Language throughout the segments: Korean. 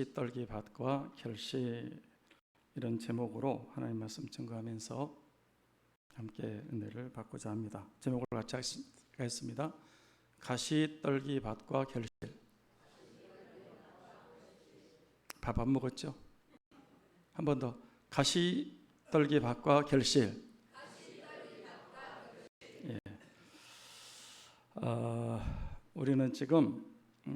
떨기 밭과 결실, 이런 제목으로 하나님 말씀 증거하면서 함께 은혜를 받고자 합니다. 제목을 같이 하겠습니다. 가시 떨기 밭과 결실. 밥 안 먹었죠? 한 번 더. 가시 떨기 밭과 결실. 예. 우리는 지금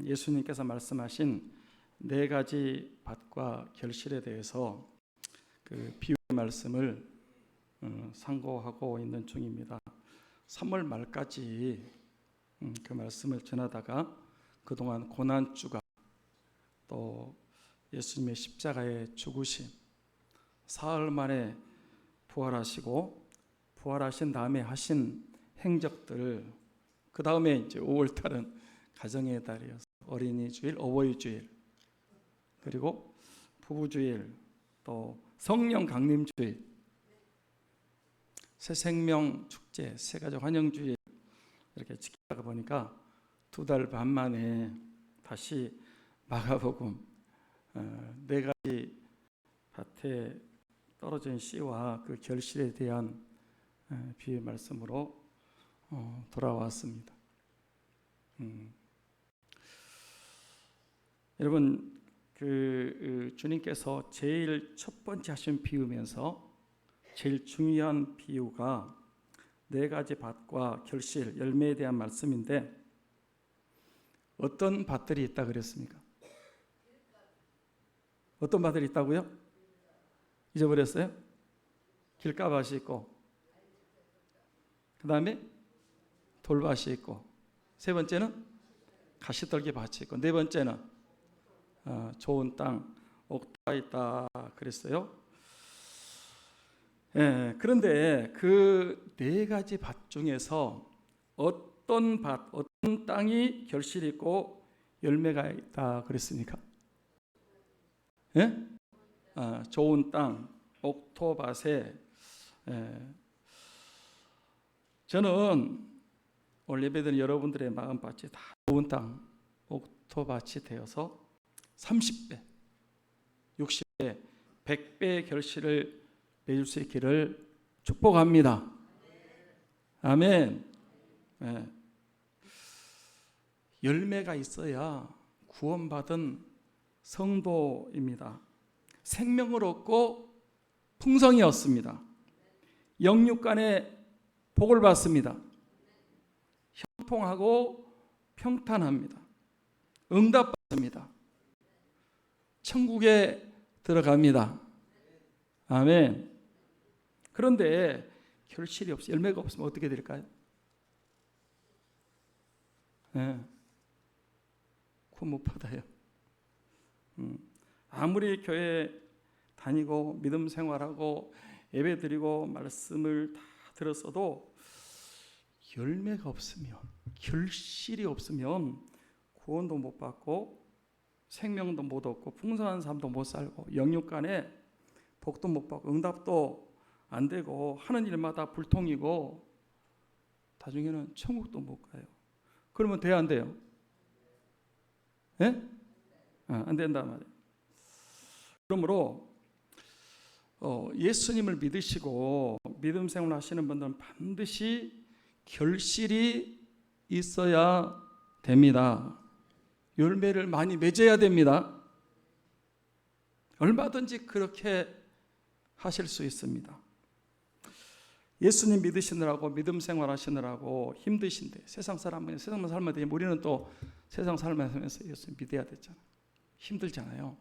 예수님께서 말씀하신 네 가지 밭과 결실에 대해서 그 비유의 말씀을 상고하고 있는 중입니다. 3월 말까지 그 말씀을 전하다가 그동안 고난주가, 또 예수님의 십자가의 죽으심, 사흘 만에 부활하시고 부활하신 다음에 하신 행적들, 그 다음에 이제 5월달은 가정의 달이어서 어린이 주일, 어버이 주일, 그리고 부부주일, 또 성령 강림 주일, 새 생명 축제, 새 가족 환영 주일, 이렇게 지키다가 보니까 2달 반 만에 다시 마가복음 네 가지 밭에 떨어진 씨와 그 결실에 대한 비유의 말씀으로 돌아왔습니다. 여러분, 주님께서 제일 첫 번째 하신 비유면서 제일 중요한 비유가 네 가지 밭과 결실, 열매에 대한 말씀인데, 어떤 밭들이 있다 그랬습니까? 어떤 밭들이 있다고요? 잊어버렸어요? 길가밭이 있고, 그 다음에 돌밭이 있고, 세 번째는 가시떨기 밭이 있고, 네 번째는 좋은 땅, 옥토가 있다 그랬어요. 예, 그런데 그 네 가지 밭 중에서 어떤 밭, 어떤 땅이 결실이 있고 열매가 있다 그랬습니까? 예? 좋은 땅, 옥토밭에, 저는 오늘 예배드린 여러분들의 마음밭이 다 좋은 땅, 옥토밭이 되어서 30배, 60배, 100배의 결실을 맺을 수 있기를 축복합니다. 아멘. 네. 열매가 있어야 구원받은 성도입니다. 생명을 얻고 풍성이 얻습니다. 영육간에 복을 받습니다. 형통하고 평탄합니다. 응답받습니다. 천국에 들어갑니다. 아멘. 그런데 결실이 없어, 열매가 없으면 어떻게 될까요? 구원 못 받아요. 아무리 교회 다니고 믿음 생활하고 예배 드리고 말씀을 다 들었어도 열매가 없으면, 결실이 없으면 구원도 못 받고 생명도 못 얻고 풍성한 삶도 못 살고 영육간에 복도 못 받고 응답도 안 되고 하는 일마다 불통이고 나중에는 천국도 못 가요. 그러면 돼요, 안 돼요? 예? 안 된단 말이에요. 그러므로 예수님을 믿으시고 믿음 생활 하시는 분들은 반드시 결실이 있어야 됩니다. 열매를 많이 맺어야 됩니다. 얼마든지 그렇게 하실 수 있습니다. 예수님 믿으시느라고 믿음 생활 하시느라고 힘드신데, 세상 사람은 세상 살면 우리는 또 세상 살면서 예수님 믿어야 되잖아요. 힘들잖아요.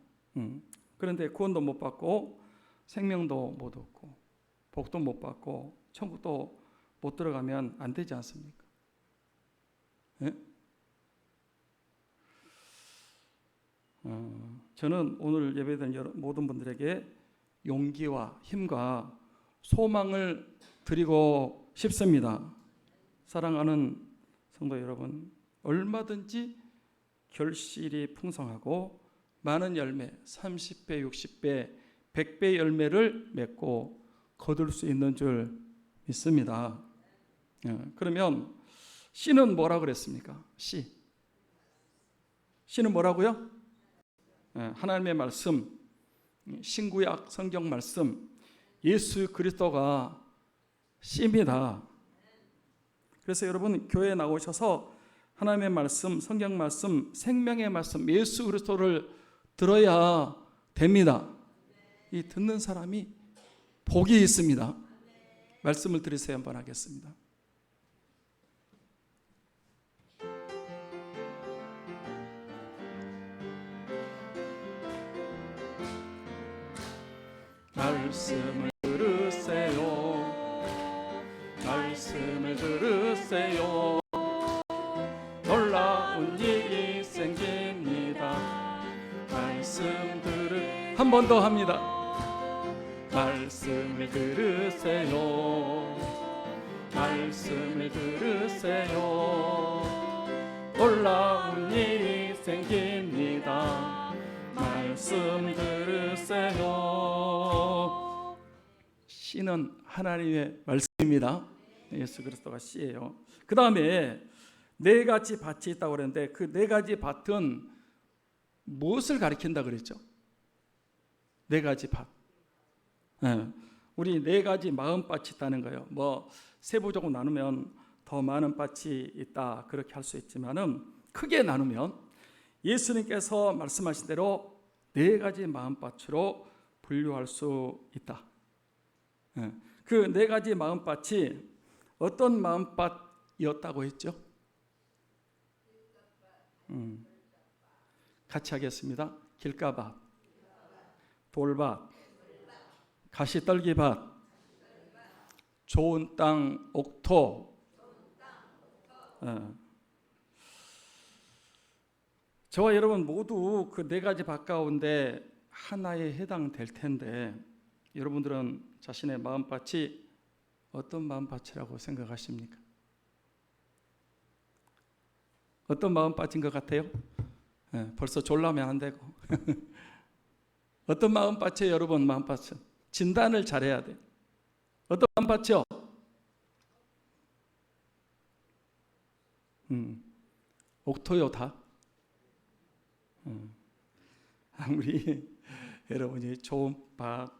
그런데 구원도 못 받고 생명도 못 얻고 복도 못 받고 천국도 못 들어가면 안 되지 않습니까? 예? 저는 오늘 예배드린 모든 분들에게 용기와 힘과 소망을 드리고 싶습니다. 사랑하는 성도 여러분, 얼마든지 결실이 풍성하고 많은 열매, 30배, 60배, 100배 열매를 맺고 거둘 수 있는 줄 믿습니다. 그러면 씨는 뭐라 그랬습니까? 씨는 뭐라고요? 하나님의 말씀, 신구약 성경 말씀, 예수 그리스도가 씨입니다. 그래서 여러분 교회에 나오셔서 하나님의 말씀, 성경 말씀, 생명의 말씀, 예수 그리스도를 들어야 됩니다. 이 듣는 사람이 복이 있습니다. 말씀을 들으세요. 한번 하겠습니다. 말씀을 들으세요. 말씀을 들으세요. 놀라운 일이 생깁니다. 말씀 한 번 더 합니다. 말씀을 들으세요. 말씀을 들으세요. 놀라운 일이 생깁니다. 말씀 들으세요. 씨는 하나님의 말씀입니다. 예수 그리스도가 씨예요. 그 다음에 네 가지 밭이 있다고 그랬는데 그 네 가지 밭은 무엇을 가리킨다 그랬죠? 네 가지 밭. 우리 네 가지 마음밭이 있다는 거예요. 뭐 세부적으로 나누면 더 많은 밭이 있다 그렇게 할 수 있지만은 크게 나누면 예수님께서 말씀하신 대로 네 가지 마음밭으로 분류할 수 있다. 그 네 가지 마음밭이 어떤 마음밭이었다고 했죠? 같이 하겠습니다. 길가밭, 돌밭, 가시떨기밭, 좋은 땅, 옥토. 저와 여러분 모두 그 네 가지 밭 가운데 하나에 해당될 텐데 여러분들은 자신의 마음밭이 어떤 마음밭이라고 생각하십니까? 어떤 마음밭인 것 같아요? 벌써 졸라면 안 되고 어떤 마음밭이에요? 여러분 마음밭은 진단을 잘해야 돼요. 어떤 마음밭이요? 옥토요 다? 아무리 여러분이 좋은 밭,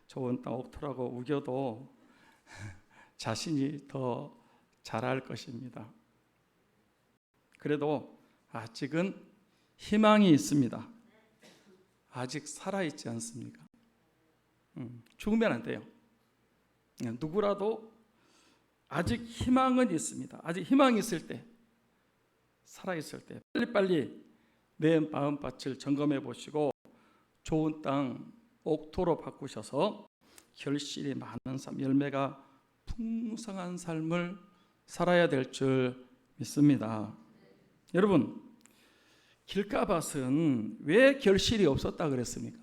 좋은 땅 옥토라고 우겨도 자신이 더 잘할 것입니다. 그래도 아직은 희망이 있습니다. 아직 살아있지 않습니까? 죽으면 안 돼요. 누구라도 아직 희망은 있습니다. 아직 희망이 있을 때, 살아있을 때 빨리빨리 내 마음밭을 점검해 보시고 좋은 땅, 옥토로 바꾸셔서 결실이 많은 삶, 열매가 풍성한 삶을 살아야 될 줄 믿습니다. 여러분, 길가밭은 왜 결실이 없었다 그랬습니까?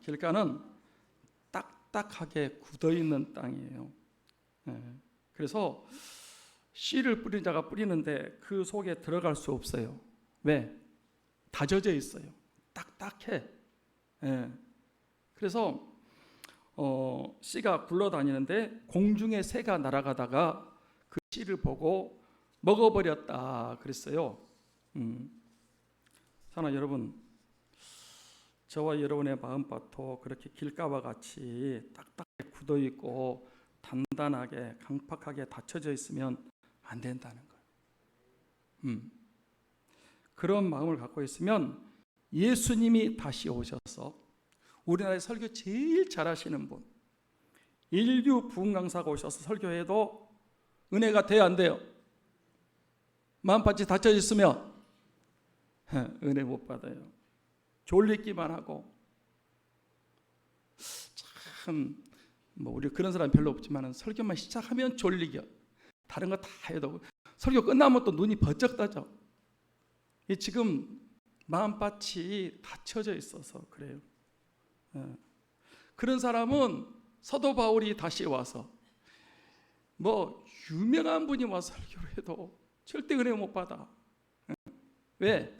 길가는 딱딱하게 굳어있는 땅이에요. 그래서 씨를 뿌린 자가 뿌리는데 그 속에 들어갈 수 없어요. 왜? 다져져 있어요. 딱딱해. 그래서 씨가 굴러다니는데 공중에 새가 날아가다가 그 씨를 보고 먹어버렸다 그랬어요. 사랑하는 여러분, 저와 여러분의 마음밭도 그렇게 길가와 같이 딱딱하게 굳어있고 단단하게 강팍하게 닫혀져 있으면 안 된다는 거예요. 그런 마음을 갖고 있으면 예수님이 다시 오셔서 우리나라에 설교 제일 잘하시는 분, 인류 부흥 강사가 오셔서 설교해도 은혜가 돼야 안 돼요? 마음밭이 닫혀져 있으면 은혜 못 받아요. 졸리기만 하고 참 우리 그런 사람 별로 없지만 설교만 시작하면 졸리겨. 다른 거 다 해도 설교 끝나면 또 눈이 번쩍 떠져. 지금 마음밭이 닫혀져 있어서 그래요. 그런 사람은 사도 바울이 다시 와서 유명한 분이 와서 설교를 해도 절대 은혜 못 받아. 왜?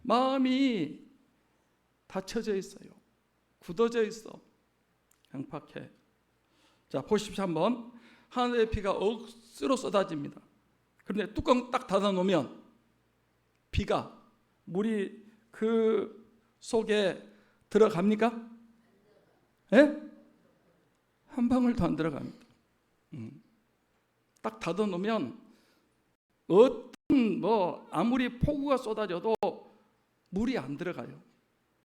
마음이 닫혀져 있어요. 굳어져 있어. 강팍해. 자, 보십시오 한번. 하늘의 피가 억수로 쏟아집니다. 그런데 뚜껑 딱 닫아 놓으면 비가 물이 그 속에 들어갑니까? 예? 한 방울도 안 들어갑니다. 딱 닫아놓으면 어떤 아무리 폭우가 쏟아져도 물이 안 들어가요.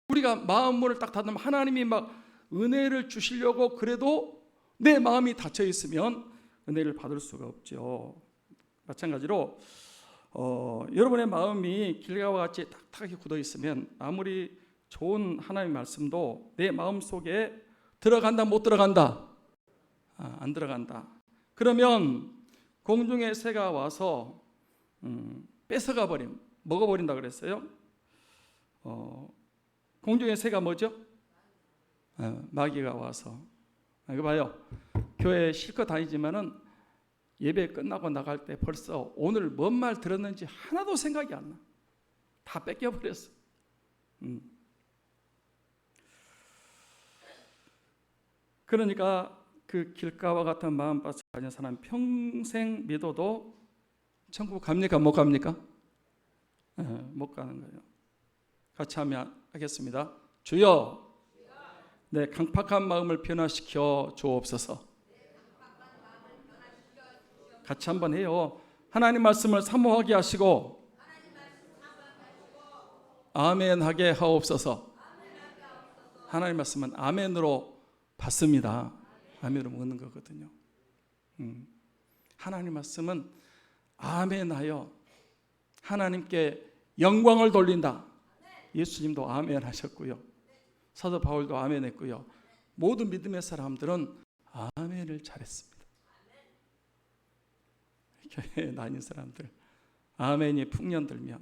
우리가 마음 문을 딱 닫으면 하나님이 막 은혜를 주시려고 그래도 내 마음이 닫혀 있으면 은혜를 받을 수가 없죠. 마찬가지로 여러분의 마음이 길가와 같이 딱딱하게 굳어 있으면 아무리 좋은 하나님의 말씀도 내 마음 속에 들어간다 못 들어간다? 안 들어간다. 그러면 공중의 새가 와서 뺏어가 버림, 먹어버린다 그랬어요. 공중의 새가 뭐죠? 마귀가 와서. 이거 봐요. 교회 실컷 다니지만은 예배 끝나고 나갈 때 벌써 오늘 뭔 말 들었는지 하나도 생각이 안 나. 다 뺏겨버렸어. 그러니까 그 길가와 같은 마음밭을 가진 사람 평생 믿어도 천국 갑니까? 못 갑니까? 못 가는 거예요. 같이 하겠습니다. 주여, 내 강팍한 마음을 변화시켜 주옵소서. 같이 한번 해요. 하나님 말씀을 사모하게 하시고 아멘하게 하옵소서. 하나님 말씀은 아멘으로 받습니다. 아멘으로 먹는 거거든요. 하나님 말씀은 아멘하여 하나님께 영광을 돌린다. 예수님도 아멘 하셨고요. 사도 바울도 아멘 했고요. 모든 믿음의 사람들은 아멘을 잘했습니다. 교회에 다니는 사람들 아멘이 풍년들며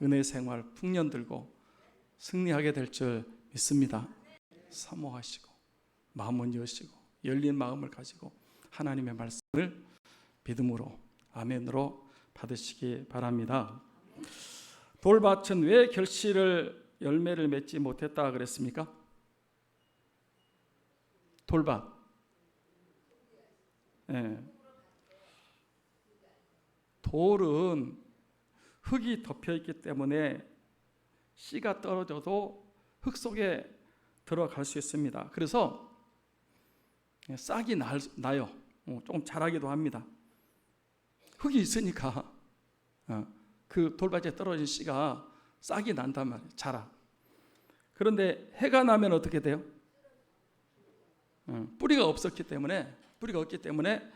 은혜 생활 풍년들고 승리하게 될 줄 믿습니다. 사모하시고 마음을 여시고 열린 마음을 가지고 하나님의 말씀을 믿음으로 아멘으로 받으시기 바랍니다. 돌밭은 왜 열매를 맺지 못했다 그랬습니까? 돌밭. 네. 돌은 흙이 덮여 있기 때문에 씨가 떨어져도 흙 속에 들어갈 수 있습니다. 그래서 싹이 나요. 조금 자라기도 합니다. 흙이 있으니까 그 돌밭에 떨어진 씨가 싹이 난단 말이에요. 자라. 그런데 해가 나면 어떻게 돼요? 뿌리가 없기 때문에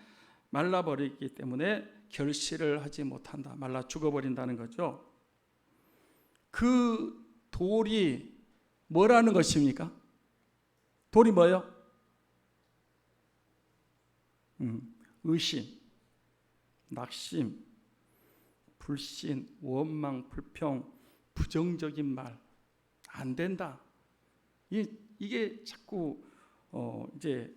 말라버리기 때문에 결실을 하지 못한다. 말라 죽어버린다는 거죠. 그 돌이 뭐라는 것입니까? 돌이 뭐예요? 의심, 낙심, 불신, 원망, 불평, 부정적인 말, 안 된다. 이게 자꾸 이제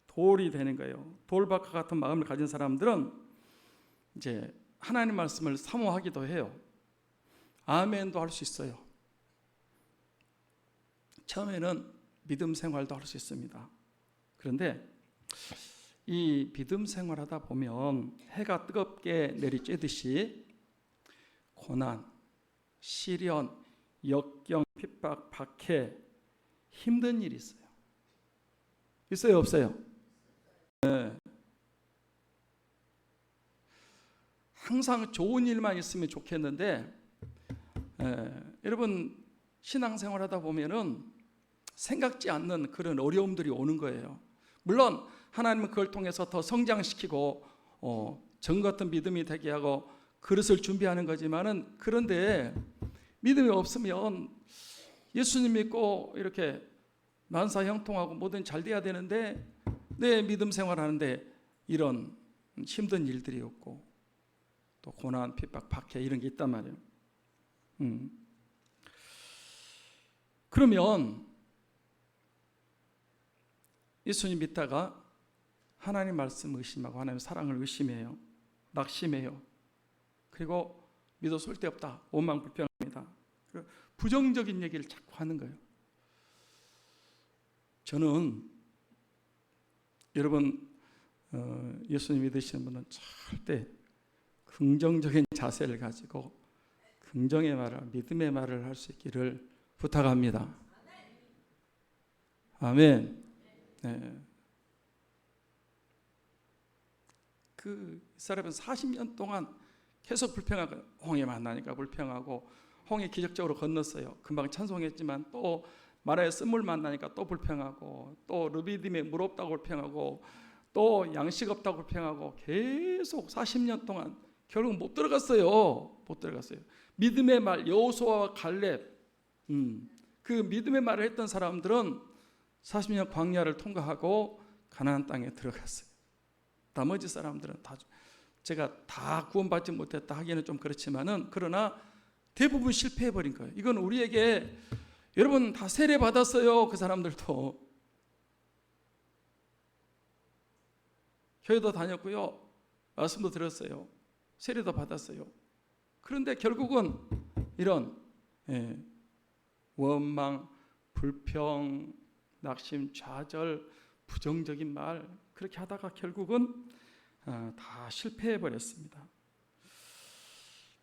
돌이 되는 거예요. 돌밭과 같은 마음을 가진 사람들은 이제 하나님 말씀을 사모하기도 해요. 아멘도 할 수 있어요. 처음에는 믿음 생활도 할 수 있습니다. 그런데 이 믿음 생활하다 보면 해가 뜨겁게 내리쬐듯이 고난, 시련, 역경, 핍박, 박해, 힘든 일이 있어요. 있어요, 없어요? 네. 항상 좋은 일만 있으면 좋겠는데 여러분 신앙생활하다 보면은 생각지 않는 그런 어려움들이 오는 거예요. 물론 하나님은 그걸 통해서 더 성장시키고 정 같은 믿음이 되게 하고 그릇을 준비하는 거지만은 그런데 믿음이 없으면 예수님 믿고 이렇게 만사 형통하고 뭐든 잘 돼야 되는데 내 믿음 생활하는데 이런 힘든 일들이 없고 또 고난, 핍박, 박해 이런 게 있단 말이에요. 그러면 예수님 믿다가 하나님 말씀 의심하고 하나님 사랑을 의심해요. 낙심해요. 그리고 믿어 쓸데없다. 원망 불평합니다. 부정적인 얘기를 자꾸 하는 거예요. 저는 여러분 예수님 믿으시는 분은 절대 긍정적인 자세를 가지고 긍정의 말을, 믿음의 말을 할 수 있기를 부탁합니다. 아멘. 네. 그 이스라엘은 40년 동안 계속 불평하고, 홍해 만나니까 불평하고, 홍해 기적적으로 건넜어요. 금방 찬송했지만 또 마라의 쓴물 만나니까 또 불평하고, 또 르비딤에 물 없다고 불평하고, 또 양식 없다고 불평하고, 계속 40년 동안 결국 못 들어갔어요. 못 들어갔어요. 믿음의 말, 여호수아와 갈렙, 그 믿음의 말을 했던 사람들은 40년 광야를 통과하고 가나안 땅에 들어갔어요. 나머지 사람들은 다, 제가 다 구원받지 못했다 하기에는 좀 그렇지만은, 그러나 대부분 실패해버린 거예요. 이건 우리에게, 여러분 다 세례 받았어요. 그 사람들도 교회도 다녔고요, 말씀도 들었어요, 세례도 받았어요. 그런데 결국은 이런 원망, 불평, 낙심, 좌절, 부정적인 말, 그렇게 하다가 결국은 다 실패해 버렸습니다.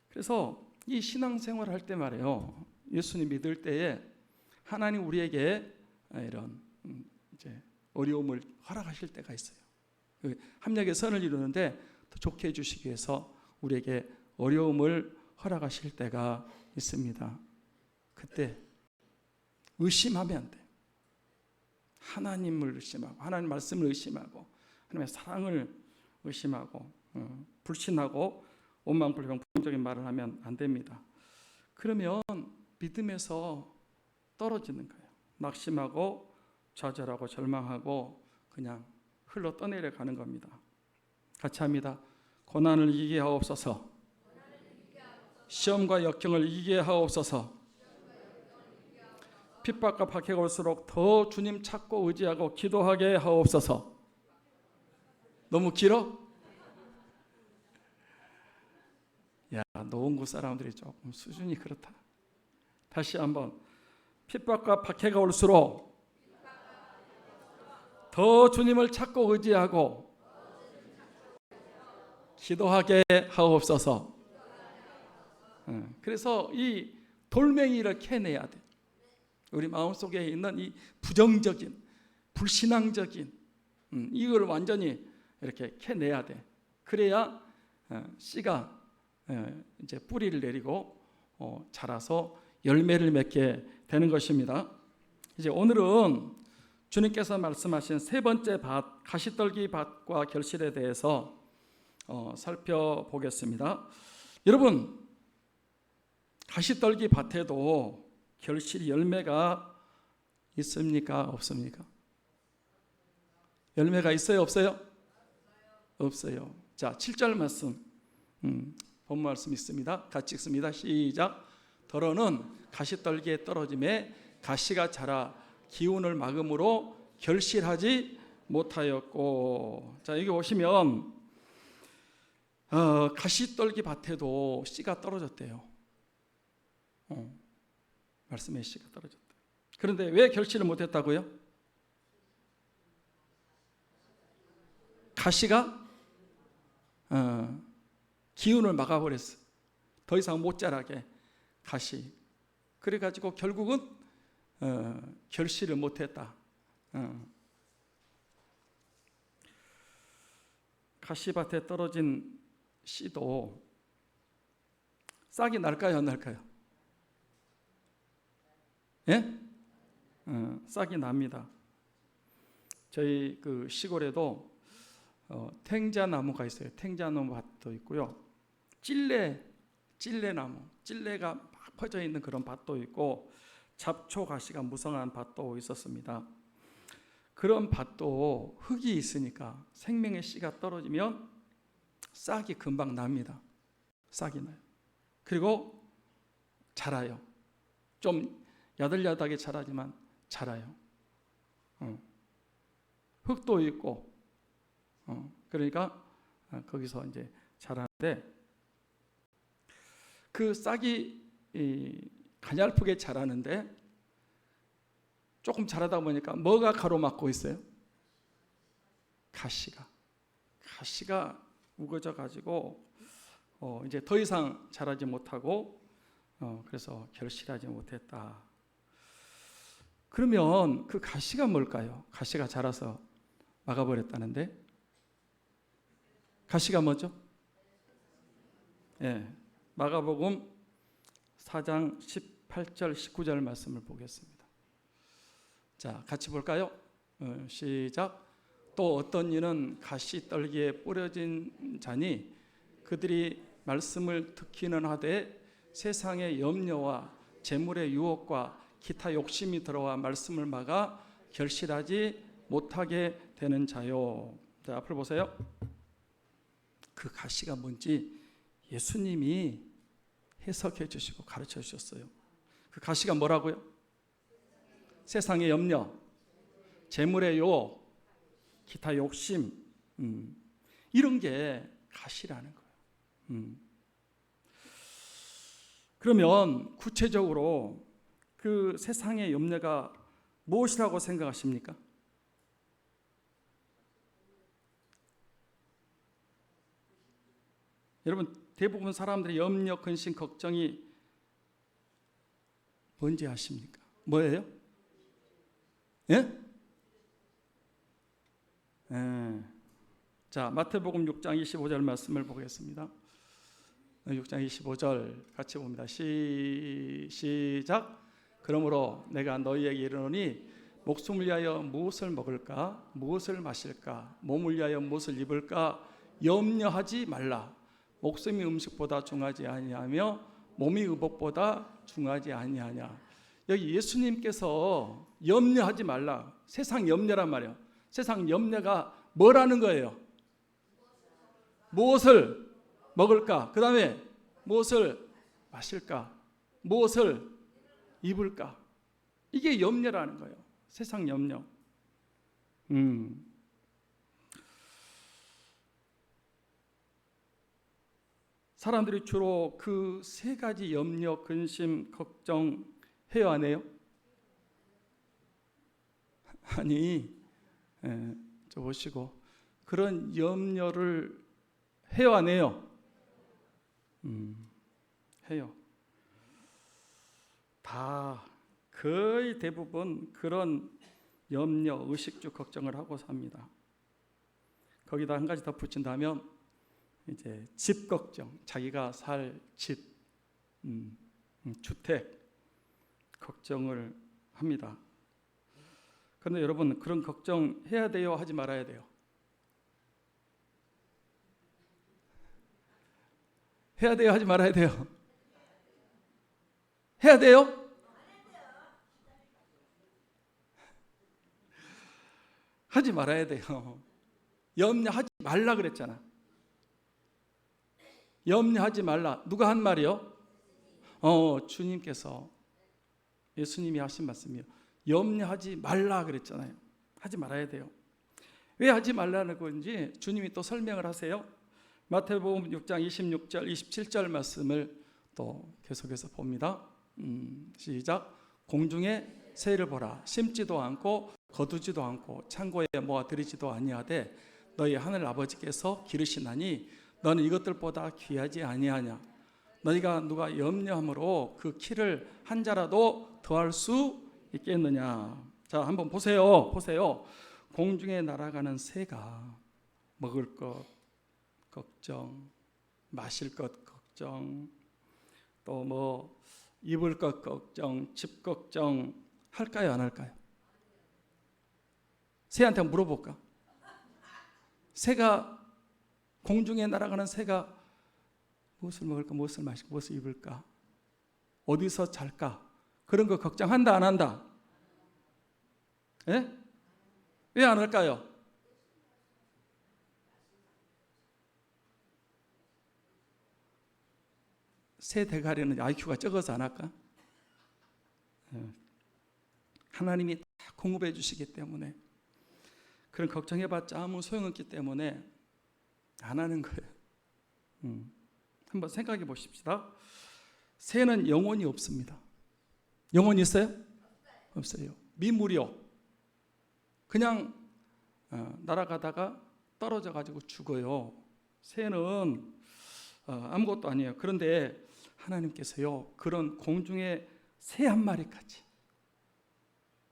그래서 이 신앙생활 할 때 말이에요, 예수님 믿을 때에 하나님 우리에게 이런 이제 어려움을 허락하실 때가 있어요. 합력의 선을 이루는데 더 좋게 해주시기 위해서 우리에게 어려움을 허락하실 때가 있습니다. 그때 의심하면 안 돼요. 하나님을 의심하고, 하나님 말씀을 의심하고, 하나님의 사랑을 의심하고, 불신하고 원망불평 부정적인 말을 하면 안 됩니다. 그러면 믿음에서 떨어지는 거예요. 낙심하고 좌절하고 절망하고 그냥 흘러 떠내려 가는 겁니다. 같이 합니다. 고난을 이기게 하옵소서. 시험과 역경을 이기게 하옵소서. 핍박과 박해가 올수록 더 주님 찾고 의지하고 기도하게 하옵소서. 너무 길어? 야, 노원구 사람들이 조금 수준이 그렇다. 다시 한번. 핍박과 박해가 올수록 더 주님을 찾고 의지하고 기도하게 하옵소서. 그래서 이 돌멩이를 캐내야 돼. 우리 마음속에 있는 이 부정적인, 불신앙적인 이걸 완전히 이렇게 캐내야 돼. 그래야 씨가 이제 뿌리를 내리고 자라서 열매를 맺게 되는 것입니다. 이제 오늘은 주님께서 말씀하신 세 번째 밭, 가시떨기 밭과 결실에 대해서 살펴보겠습니다. 여러분, 가시떨기 밭에도 결실이, 열매가 있습니까? 없습니까? 열매가 있어요? 없어요? 없어요. 자, 7절 말씀, 본문 말씀 있습니다. 같이 읽습니다. 시작. 더러는 가시떨기에 떨어짐에 가시가 자라 기운을 막음으로 결실하지 못하였고. 자, 여기 보시면 가시떨기 밭에도 씨가 떨어졌대요. 말씀에 씨가 떨어졌다. 그런데 왜 결실을 못했다고요? 가시가 기운을 막아버렸어. 더 이상 못 자라게 가시. 그래가지고 결국은 결실을 못했다. 가시밭에 떨어진 씨도 싹이 날까요, 안 날까요? 예? 싹이 납니다. 저희 그 시골에도 탱자나무가 있어요. 탱자나무 밭도 있고요. 찔레나무, 찔레가 막 퍼져 있는 그런 밭도 있고, 잡초 가시가 무성한 밭도 있었습니다. 그런 밭도 흙이 있으니까 생명의 씨가 떨어지면 싹이 금방 납니다. 싹이 나요. 그리고 자라요. 좀 야들야들하게 자라지만 자라요. 흙도 있고, 그러니까 거기서 이제 자라는데, 그 싹이 가냘프게 자라는데 조금 자라다 보니까 뭐가 가로막고 있어요? 가시가 우거져 가지고 이제 더 이상 자라지 못하고 그래서 결실하지 못했다. 그러면 그 가시가 뭘까요? 가시가 자라서 막아버렸다는데 가시가 뭐죠? 마가복음 4장 18절 19절 말씀을 보겠습니다. 자, 같이 볼까요? 시작. 또 어떤 이는 가시 떨기에 뿌려진 자니 그들이 말씀을 듣기는 하되 세상의 염려와 재물의 유혹과 기타 욕심이 들어와 말씀을 막아 결실하지 못하게 되는 자요. 자, 앞을 보세요. 그 가시가 뭔지 예수님이 해석해 주시고 가르쳐 주셨어요. 그 가시가 뭐라고요? 세상의 염려, 재물의 유혹, 기타 욕심, 이런 게 가시라는 거예요. 그러면 구체적으로 그 세상의 염려가 무엇이라고 생각하십니까? 여러분, 대부분 사람들의 염려, 근심, 걱정이 뭔지 아십니까? 뭐예요? 예? 자, 마태복음 6장 25절 말씀을 보겠습니다. 6장 25절 같이 봅니다. 시작. 그러므로 내가 너희에게 이르노니 목숨을 위하여 무엇을 먹을까, 무엇을 마실까, 몸을 위하여 무엇을 입을까 염려하지 말라. 목숨이 음식보다 중하지 아니하며 몸이 의복보다 중하지 아니하냐. 여기 예수님께서 염려하지 말라. 세상 염려란 말이에요. 세상 염려가 뭐라는 거예요? 무엇을 먹을까? 그 다음에 무엇을 마실까? 무엇을 입을까? 이게 염려라는 거예요. 세상 염려. 사람들이 주로 그 세 가지 염려, 근심, 걱정 해요, 안 해요? 아니, 저 보시고 그런 염려를 해요, 안 해요? 해요. 다 거의 대부분 그런 염려, 의식주 걱정을 하고 삽니다. 거기다 한 가지 더 붙인다면 이제 집 걱정, 자기가 살 집, 주택 걱정을 합니다. 그런데 여러분, 그런 걱정 해야 돼요, 하지 말아야 돼요? 해야 돼요, 하지 말아야 돼요? 해야 돼요? 하지 말아야 돼요. 염려하지 말라 그랬잖아. 염려하지 말라. 누가 한 말이요? 주님께서, 예수님이 하신 말씀이요. 염려하지 말라 그랬잖아요. 하지 말아야 돼요. 왜 하지 말라는 건지 주님이 또 설명을 하세요. 마태복음 6장 26절 27절 말씀을 또 계속해서 봅니다. 시작. 공중에 새를 보라. 심지도 않고 거두지도 않고 창고에 모아 들이지도 아니하되 너희 하늘 아버지께서 기르시나니 너는 이것들보다 귀하지 아니하냐. 너희가 누가 염려함으로 그 키를 한 자라도 더할 수 있겠느냐. 자, 한번 보세요. 공중에 날아가는 새가 먹을 것 걱정, 마실 것 걱정, 또 뭐 입을 것 걱정, 집 걱정 할까요, 안 할까요? 새한테 물어볼까? 새가, 공중에 날아가는 새가 무엇을 먹을까, 무엇을 마실까, 무엇을 입을까, 어디서 잘까, 그런 거 걱정한다, 안 한다? 예? 왜 안 할까요? 새 대가리는 IQ가 적어서 안 할까? 하나님이 다 공급해 주시기 때문에, 그런 걱정해봤자 아무 소용없기 때문에 안 하는 거예요. 한번 생각해 보십시다. 새는 영혼이 없습니다. 영혼이 있어요? 없어요. 미무료. 그냥 날아가다가 떨어져 가지고 죽어요. 새는 아무것도 아니에요. 그런데 하나님께서요 그런 공중의 새 한 마리까지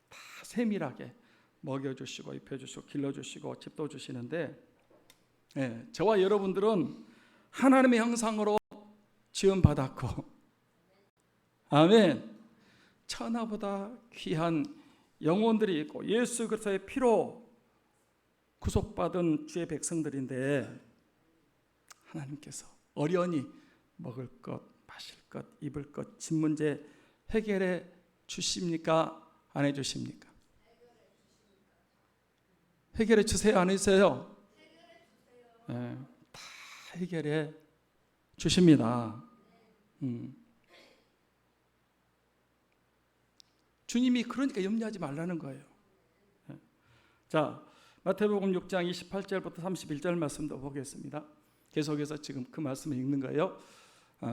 다 세밀하게 먹여주시고 입혀주시고 길러주시고 집도 주시는데, 저와 여러분들은 하나님의 형상으로 지음받았고, 아멘, 천하보다 귀한 영혼들이 있고 예수 그리스도의 피로 구속받은 주의 백성들인데, 하나님께서 어련히 먹을 것, 마실 것, 입을 것, 집 문제 해결해 주십니까? 안 해주십니까? 해결해 주세요? 안 해주세요? 다 해결해 주십니다. 주님이 그러니까 염려하지 말라는 거예요. 자, 마태복음 6장 28절부터 31절 말씀도 보겠습니다. 계속해서 지금 그 말씀을 읽는 거예요.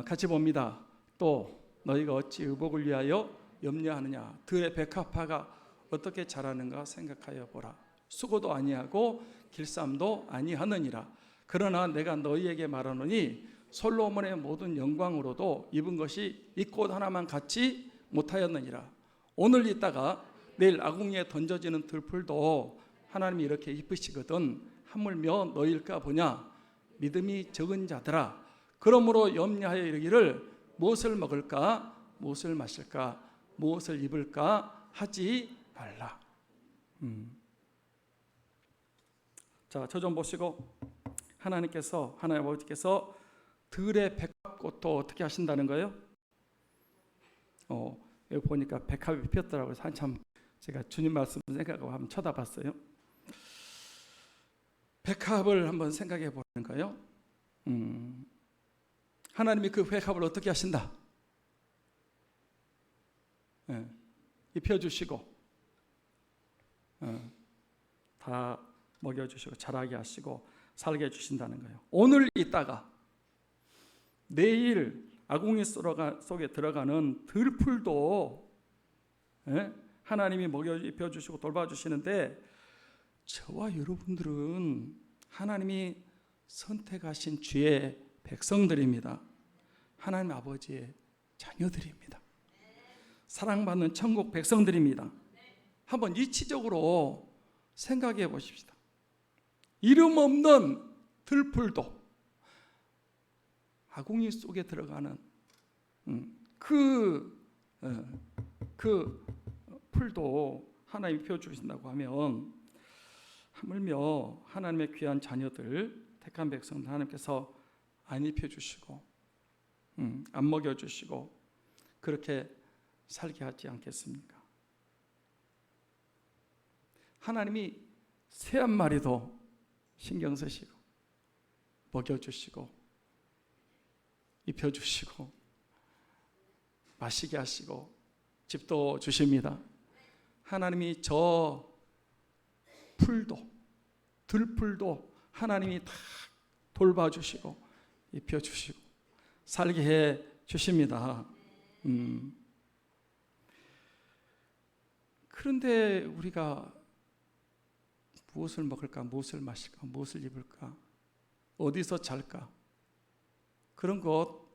같이 봅니다. 또 너희가 어찌 의복을 위하여 염려하느냐? 들의 백합화가 어떻게 자라는가 생각하여 보라. 수고도 아니하고 길쌈도 아니하느니라. 그러나 내가 너희에게 말하노니 솔로몬의 모든 영광으로도 입은 것이 이 꽃 하나만 갖지 못하였느니라. 오늘 있다가 내일 아궁이에 던져지는 들풀도 하나님이 이렇게 입으시거든 하물며 너희일까 보냐. 믿음이 적은 자들아, 그러므로 염려하여 이르기를 무엇을 먹을까, 무엇을 마실까, 무엇을 입을까 하지 말라. 자, 저 좀 보시고, 하나님께서, 하나님 아버지께서 들의 백합꽃도 어떻게 하신다는 거예요? 여기 보니까 백합이 피었더라고요. 한참 제가 주님 말씀 생각하고 한번 쳐다봤어요. 백합을 한번 생각해 보는 거예요. 하나님이 그 백합을 어떻게 하신다? 입혀주시고 다 먹여주시고 자라게 하시고 살게 해주신다는 거예요. 오늘 있다가 내일 아궁이 속에 들어가는 들풀도 하나님이 먹여 입혀주시고 돌봐주시는데, 저와 여러분들은 하나님이 선택하신 주의 백성들입니다. 하나님 아버지의 자녀들입니다. 사랑받는 천국 백성들입니다. 한번 이치적으로 생각해 보십시다. 이름 없는 들풀도 아궁이 속에 들어가는 그 풀도 하나님이 펴주신다고 하면, 하물며 하나님의 귀한 자녀들, 택한 백성들 하나님께서 안 입혀주시고 안 먹여주시고 그렇게 살게 하지 않겠습니까? 하나님이 새 한 마리도 신경 쓰시고 먹여주시고 입혀주시고 마시게 하시고 집도 주십니다. 하나님이 저 풀도, 들풀도 하나님이 다 돌봐주시고 입혀주시고 살게 해 주십니다. 그런데 우리가 무엇을 먹을까, 무엇을 마실까, 무엇을 입을까, 어디서 잘까, 그런 것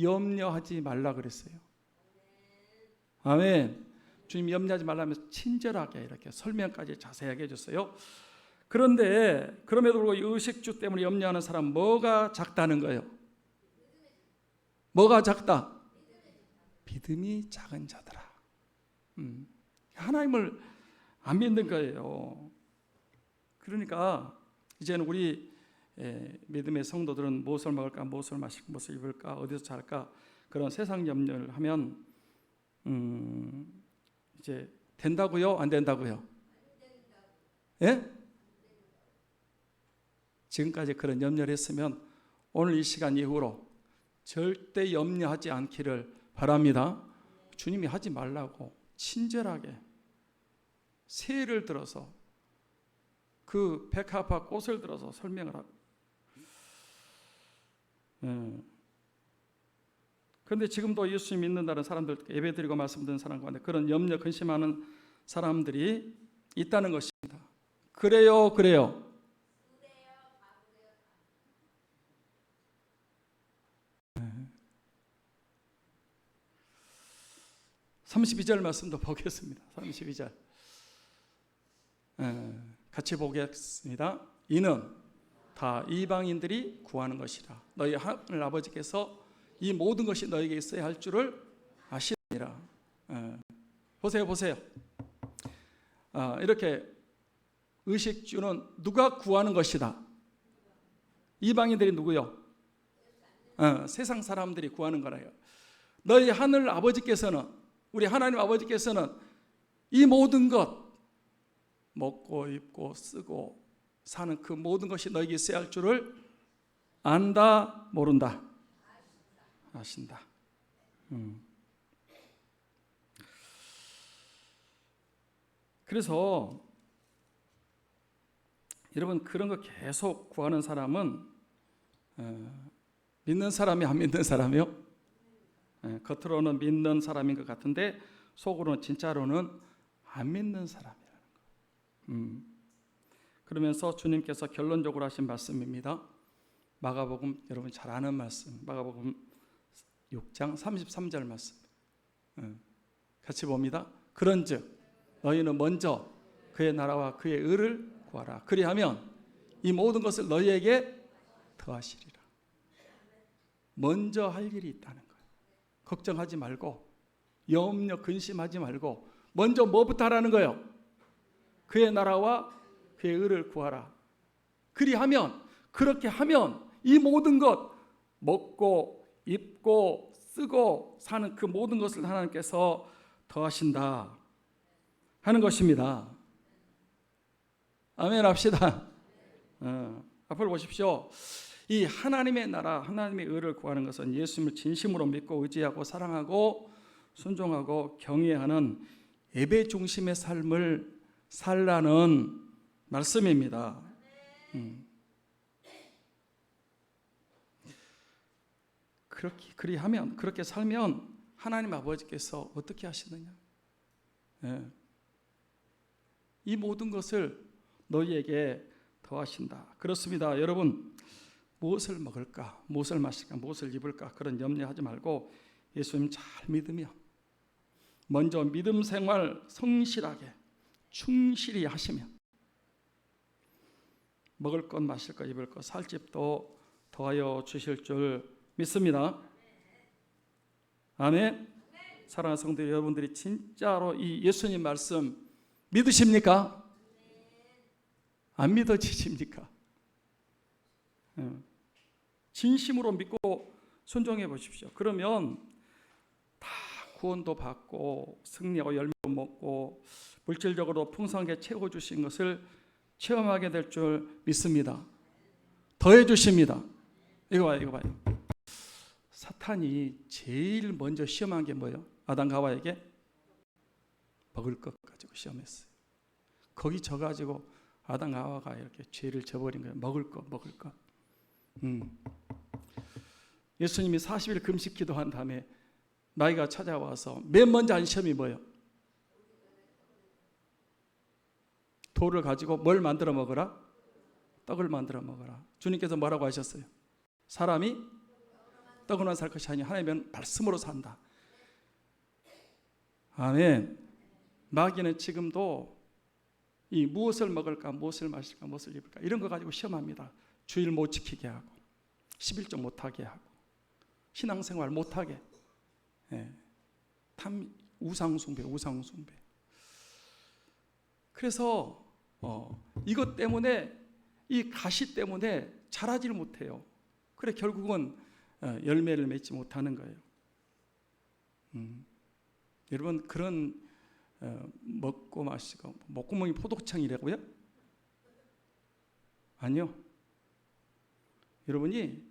염려하지 말라 그랬어요. 아멘. 주님 염려하지 말라면서 친절하게 이렇게 설명까지 자세하게 해줬어요. 그런데 그럼에도 불구하고 이 의식주 때문에 염려하는 사람 뭐가 작다는 거예요? 뭐가 작다? 믿음이 작은 자들아. 하나님을 안 믿는 거예요. 그러니까 이제는 우리 믿음의 성도들은 무엇을 먹을까, 무엇을 마실까, 무엇을 입을까, 어디서 잘까, 그런 세상 염려를 하면 이제 된다고요? 안 된다고요? 예? 지금까지 그런 염려를 했으면 오늘 이 시간 이후로 절대 염려하지 않기를 바랍니다. 주님이 하지 말라고 친절하게 새를 들어서 그 백합화 꽃을 들어서 설명을 하고. 그런데 지금도 예수 믿는다는 사람들, 예배드리고 말씀드리는 사람 가운데 그런 염려, 근심하는 사람들이 있다는 것입니다. 그래요, 그래요. 32절 말씀도 보겠습니다. 32절 같이 보겠습니다. 이는 다 이방인들이 구하는 것이라. 너희 하늘 아버지께서 이 모든 것이 너에게 있어야 할 줄을 아시느니라. 보세요. 이렇게 의식주는 누가 구하는 것이다. 이방인들이 누구요? 세상 사람들이 구하는 거라요. 너희 하늘 아버지께서는, 우리 하나님 아버지께서는 이 모든 것, 먹고 입고 쓰고 사는 그 모든 것이 너에게 있어야 할 줄을 안다, 모른다? 아신다. 그래서 여러분, 그런 거 계속 구하는 사람은 믿는 사람이 안 믿는 사람이요? 겉으로는 믿는 사람인 것 같은데 속으로는 진짜로는 안 믿는 사람이라는 거. 그러면서 주님께서 결론적으로 하신 말씀입니다. 마가복음, 여러분 잘 아는 말씀, 마가복음 6장 33절 말씀. 같이 봅니다. 그런즉 너희는 먼저 그의 나라와 그의 의를 구하라. 그리하면 이 모든 것을 너희에게 더하시리라. 먼저 할 일이 있다는 거예요. 걱정하지 말고, 염려 근심하지 말고, 먼저 뭐부터 하라는 거예요? 그의 나라와 그의 의를 구하라. 그리하면, 그렇게 하면 이 모든 것, 먹고 입고 쓰고 사는 그 모든 것을 하나님께서 더하신다 하는 것입니다. 아멘 합시다. 앞으로 보십시오. 이 하나님의 나라, 하나님의 의를 구하는 것은 예수님을 진심으로 믿고 의지하고 사랑하고 순종하고 경외하는 예배 중심의 삶을 살라는 말씀입니다. 그렇게 살면 하나님 아버지께서 어떻게 하시느냐? 이 모든 것을 너희에게 더하신다. 그렇습니다. 여러분, 무엇을 먹을까, 무엇을 마실까, 무엇을 입을까 그런 염려하지 말고 예수님 잘 믿으며 먼저 믿음 생활 성실하게 충실히 하시며 먹을 것, 마실 것, 입을 것, 살 집도 더하여 주실 줄 믿습니다. 아멘. 사랑하는 성도 여러분들이 진짜로 이 예수님 말씀 믿으십니까? 안 믿어지십니까? 진심으로 믿고 순종해 보십시오. 그러면 다 구원도 받고 승리하고 열매도 먹고 물질적으로 풍성하게 채워주신 것을 체험하게 될 줄 믿습니다. 더해 주십니다. 이거 봐요. 사탄이 제일 먼저 시험한 게 뭐예요? 아담과 하와에게 먹을 것 가지고 시험했어요. 거기 져가지고 아담과 하와가 이렇게 죄를 져버린 거예요. 먹을 것. 예수님이 40일 금식 기도한 다음에 나이가 찾아와서 맨 먼저 한 시험이 뭐예요? 돌을 가지고 뭘 만들어 먹어라? 떡을 만들어 먹어라. 주님께서 뭐라고 하셨어요? 사람이 떡으로만 살 것이 아니라 하나님은 말씀으로 산다. 아멘. 마귀는 지금도 이 무엇을 먹을까, 무엇을 마실까, 무엇을 입을까 이런 거 가지고 시험합니다. 주일 못 지키게 하고 11조 못하게 하고 신앙생활 못하게, 우상숭배. 그래서 이것 때문에, 이 가시 때문에 자라지를 못해요. 그래 결국은 열매를 맺지 못하는 거예요. 여러분, 그런 먹고 마시고 목구멍이 포도청이라고요? 아니요. 여러분이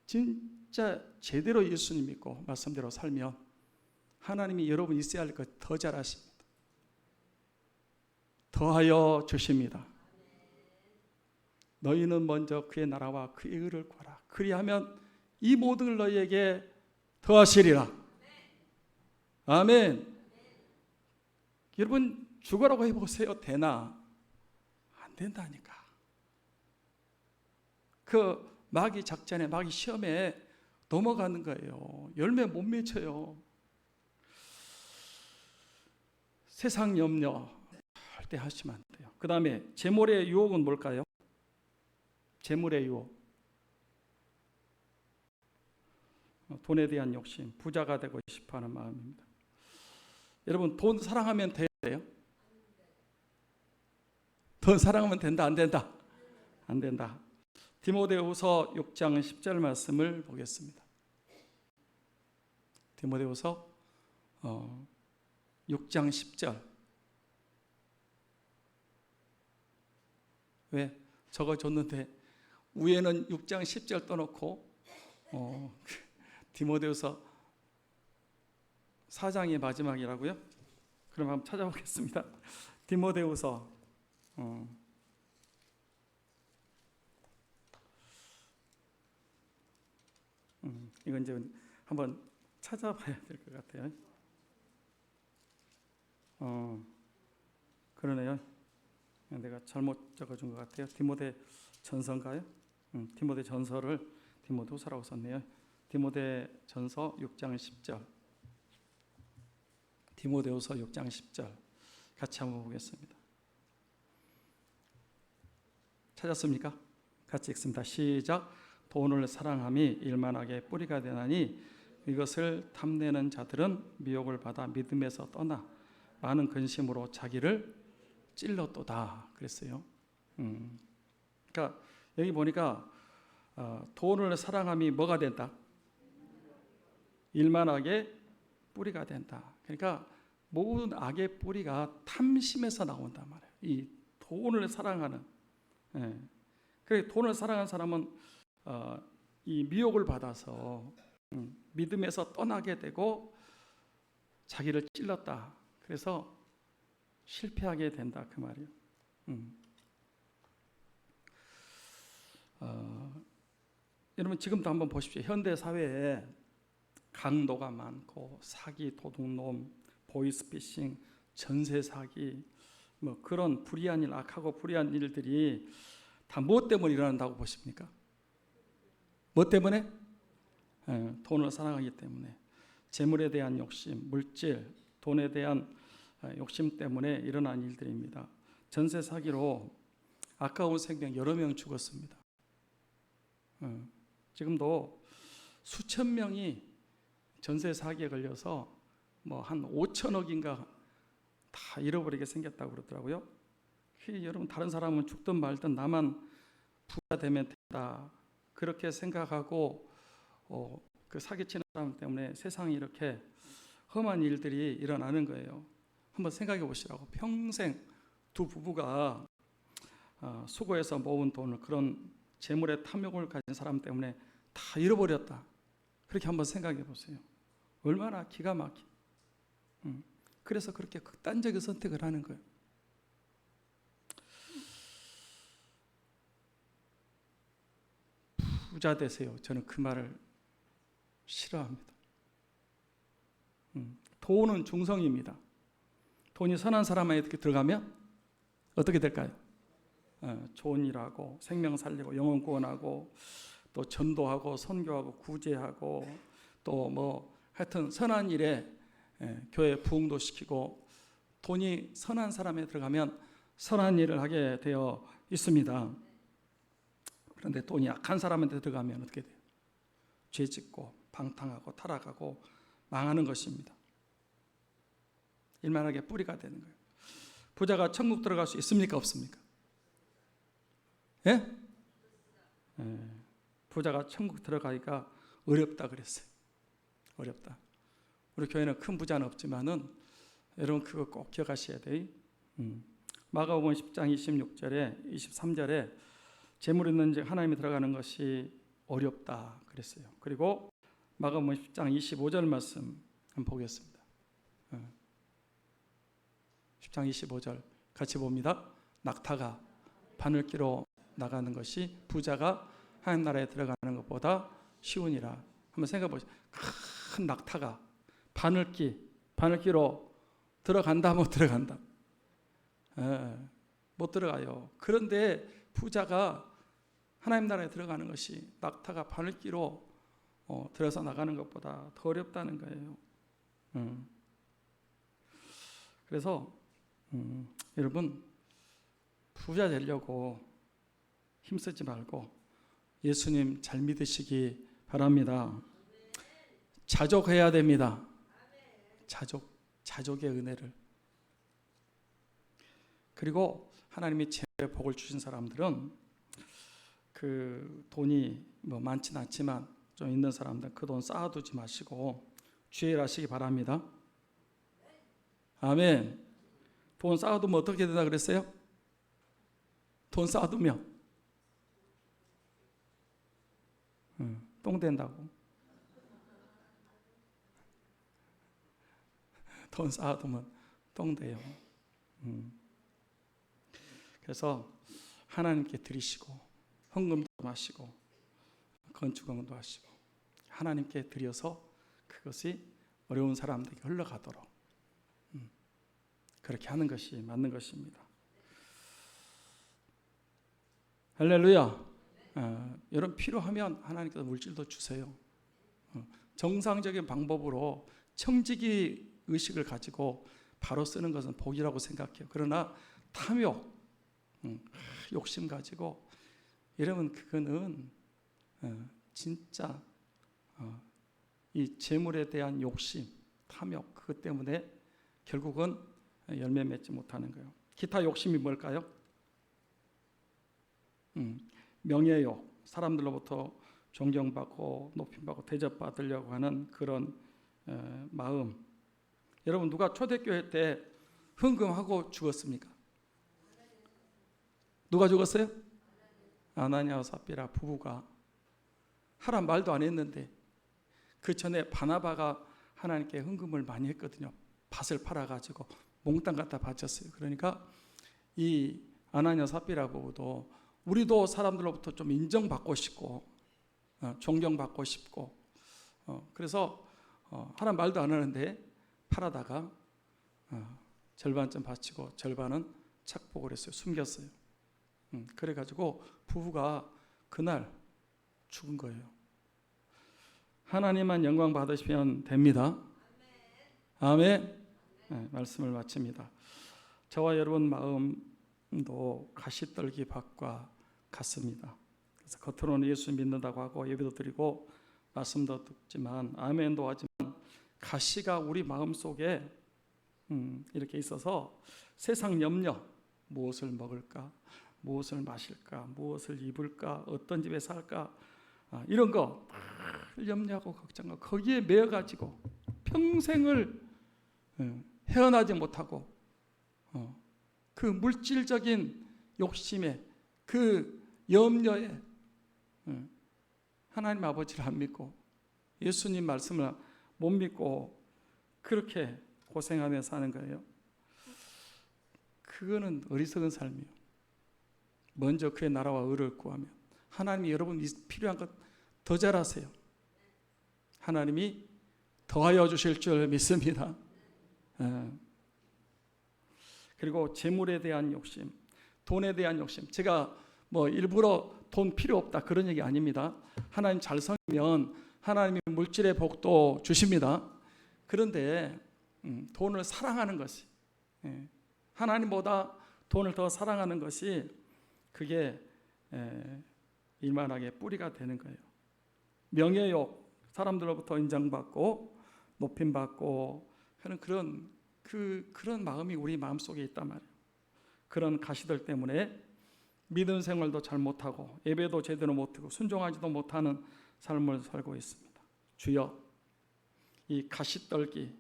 진짜 제대로 예수님 믿고 말씀대로 살면 하나님이 여러분 있어야 할 것 더 잘하십니다. 더하여 주십니다. 너희는 먼저 그의 나라와 그의 의를 구하라. 그리하면 이 모든 걸 너희에게 더하시리라. 아멘. 여러분 죽으라고 해보세요. 되나? 안 된다니까. 그 마귀 작전에, 마귀 시험에 넘어가는 거예요. 열매 못 맺혀요. 세상 염려 절대 하시면 안 돼요. 그 다음에 재물의 유혹은 뭘까요? 재물의 유혹. 돈에 대한 욕심, 부자가 되고 싶어하는 마음입니다. 여러분, 돈 사랑하면 돼요? 돈 사랑하면 된다, 안 된다? 안 된다. 디모데후서 6장 10절 말씀을 보겠습니다. 디모데후서 6장 10절. 왜? 적어줬는데 위에는 6장 10절 떠놓고 디모데후서 4장의 마지막이라고요? 그럼 한번 찾아보겠습니다. 디모데후서 이건 이제 한번 찾아봐야 될 것 같아요. 그러네요. 내가 잘못 적어준 것 같아요. 디모데 전서인가요? 디모데 전서를 디모데후서라고 썼네요. 디모데 전서 6장 10절. 디모데후서 6장 10절 같이 한번 보겠습니다. 찾았습니까? 같이 읽습니다. 시작. 돈을 사랑함이 일만하게 뿌리가 되나니 이것을 탐내는 자들은 미혹을 받아 믿음에서 떠나 많은 근심으로 자기를 찔렀도다 그랬어요. 그러니까 여기 보니까 돈을 사랑함이 뭐가 된다? 일만하게 뿌리가 된다. 그러니까 모든 악의 뿌리가 탐심에서 나온단 말이에요. 이 돈을 사랑하는. 그래서 돈을 사랑하는 사람은 이 미혹을 받아서 믿음에서 떠나게 되고 자기를 찔렀다. 그래서 실패하게 된다 그 말이에요. 여러분 지금도 한번 보십시오. 현대 사회에 강도가 많고 사기, 도둑놈, 보이스피싱, 전세 사기, 뭐 그런 불의한 일, 악하고 불의한 일들이 다 무엇 때문에 일어난다고 보십니까? 뭐 때문에? 돈을 사랑하기 때문에. 재물에 대한 욕심, 물질, 돈에 대한 욕심 때문에 일어난 일들입니다. 전세 사기로 아까운 생명 여러 명 죽었습니다. 지금도 수천 명이 전세 사기에 걸려서 뭐 한 5천억인가 다 잃어버리게 생겼다고 그러더라고요. 여러분 다른 사람은 죽든 말든 나만 부자 되면 된다 그렇게 생각하고 그 사기치는 사람 때문에 세상에 이렇게 험한 일들이 일어나는 거예요. 한번 생각해 보시라고. 평생 두 부부가 수고해서 모은 돈을 그런 재물의 탐욕을 가진 사람 때문에 다 잃어버렸다. 그렇게 한번 생각해 보세요. 얼마나 기가 막히. 그래서 그렇게 극단적인 선택을 하는 거예요. 부자 되세요. 저는 그 말을 싫어합니다. 돈은 중성입니다. 돈이 선한 사람에게 들어가면 어떻게 될까요? 좋은 일하고 생명 살리고 영혼 구원하고 또 전도하고 선교하고 구제하고 또 뭐 하여튼 선한 일에 교회 부흥도 시키고 돈이 선한 사람에 들어가면 선한 일을 하게 되어 있습니다. 그런데 돈이 악한 사람한테 들어가면 어떻게 돼요? 죄 짓고 방탕하고 타락하고 망하는 것입니다. 일만하게 뿌리가 되는 거예요. 부자가 천국 들어갈 수 있습니까? 없습니까? 예? 부자가 천국 들어가기가 어렵다 그랬어요. 어렵다. 우리 교회는 큰 부자는 없지만은 여러분 그거 꼭 기억하셔야 돼요. 마가복음 10장 26절에 23절에 재물 있는 즉 하나님이 들어가는 것이 어렵다 그랬어요. 그리고 마가복음 10장 25절 말씀 한번 보겠습니다. 10장 25절 같이 봅니다. 낙타가 바늘기로 나가는 것이 부자가 하나님 나라에 들어가는 것보다 쉬우니라. 한번 생각해 보세요. 큰 낙타가 바늘기로 들어간다 못 들어간다? 못 들어가요. 그런데 부자가 하나님 나라에 들어가는 것이 낙타가 바늘기로 들어서 나가는 것보다 더 어렵다는 거예요. 그래서 여러분 부자 되려고 힘쓰지 말고 예수님 잘 믿으시기 바랍니다. 자족해야 됩니다. 자족의 은혜를. 그리고 하나님이 재물의 복을 주신 사람들은 그 돈이 뭐 많지는 않지만 좀 있는 사람들 그 돈 쌓아두지 마시고 주일하시기 바랍니다. 아멘. 돈 쌓아두면 어떻게 된다 그랬어요? 돈 쌓아두면 똥 된다고. 돈 쌓아두면 똥 돼요. 그래서 하나님께 드리시고 헌금도 하시고 건축금도 하시고 하나님께 드려서 그것이 어려운 사람들에게 흘러가도록 그렇게 하는 것이 맞는 것입니다. 할렐루야. 여러분 필요하면 하나님께서 물질도 주세요. 정상적인 방법으로 청지기 의식을 가지고 바로 쓰는 것은 복이라고 생각해요. 그러나 탐욕, 욕심 가지고 이러면 그거는 진짜 이 재물에 대한 욕심, 탐욕 그것 때문에 결국은 열매 맺지 못하는 거예요. 기타 욕심이 뭘까요? 명예욕, 사람들로부터 존경받고 높임받고 대접받으려고 하는 그런 마음. 여러분 누가 초대교회 때 헌금하고 죽었습니까? 누가 죽었어요? 아나니아와 삽비라 부부가 하란 말도 안 했는데 그 전에 바나바가 하나님께 헌금을 많이 했거든요. 밭을 팔아가지고 몽땅 갖다 바쳤어요. 그러니까 이 아나니아 삽비라 부부도 우리도 사람들로부터 좀 인정받고 싶고 존경받고 싶고 그래서 하란 말도 안 하는데 팔아다가 절반쯤 바치고 절반은 착복을 했어요. 숨겼어요. 그래가지고 부부가 그날 죽은 거예요. 하나님만 영광 받으시면 됩니다. 아멘. 네, 말씀을 마칩니다. 저와 여러분 마음도 가시떨기 밭과 같습니다. 그래서 겉으로는 예수 믿는다고 하고 예배도 드리고 말씀도 듣지만 아멘도 하지만 가시가 우리 마음속에 이렇게 있어서 세상 염려, 무엇을 먹을까, 무엇을 마실까, 무엇을 입을까, 어떤 집에 살까 이런 거 염려하고 걱정하고 거기에 매여가지고 평생을 헤어나지 못하고 그 물질적인 욕심에 그 염려에 하나님 아버지를 안 믿고 예수님 말씀을 못 믿고 그렇게 고생하며 사는 거예요. 그거는 어리석은 삶이에요. 먼저 그의 나라와 의를 구하며 하나님이 여러분 필요한 것 더 잘하세요. 하나님이 더하여 주실 줄 믿습니다. 그리고 재물에 대한 욕심, 돈에 대한 욕심. 제가 뭐 일부러 돈 필요 없다 그런 얘기 아닙니다. 하나님 잘 섬기면 하나님이 물질의 복도 주십니다. 그런데 돈을 사랑하는 것이 하나님보다 돈을 더 사랑하는 것이 그게 이만하게 뿌리가 되는 거예요. 명예욕, 사람들로부터 인정받고 높임받고 하는 그런 마음이 우리 마음속에 있단 말이에요. 그런 가시들 때문에 믿음 생활도 잘 못하고 예배도 제대로 못하고 순종하지도 못하는 삶을 살고 있습니다. 주여 이 가시들을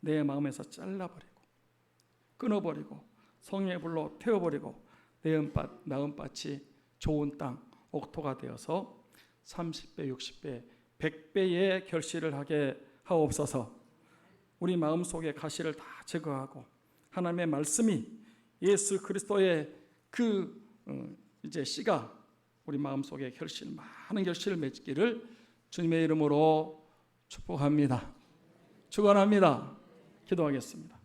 내 마음에서 잘라버리고 끊어버리고 성령의 불로 태워버리고 내 마음밭이 좋은 땅 옥토가 되어서 30배 60배 100배의 결실을 하게 하옵소서. 우리 마음속에 가시를 다 제거하고 하나님의 말씀이 예수 그리스도의 그 이제 씨가 우리 마음속에 많은 결실을 맺기를 주님의 이름으로 축복합니다. 축원합니다. 기도하겠습니다.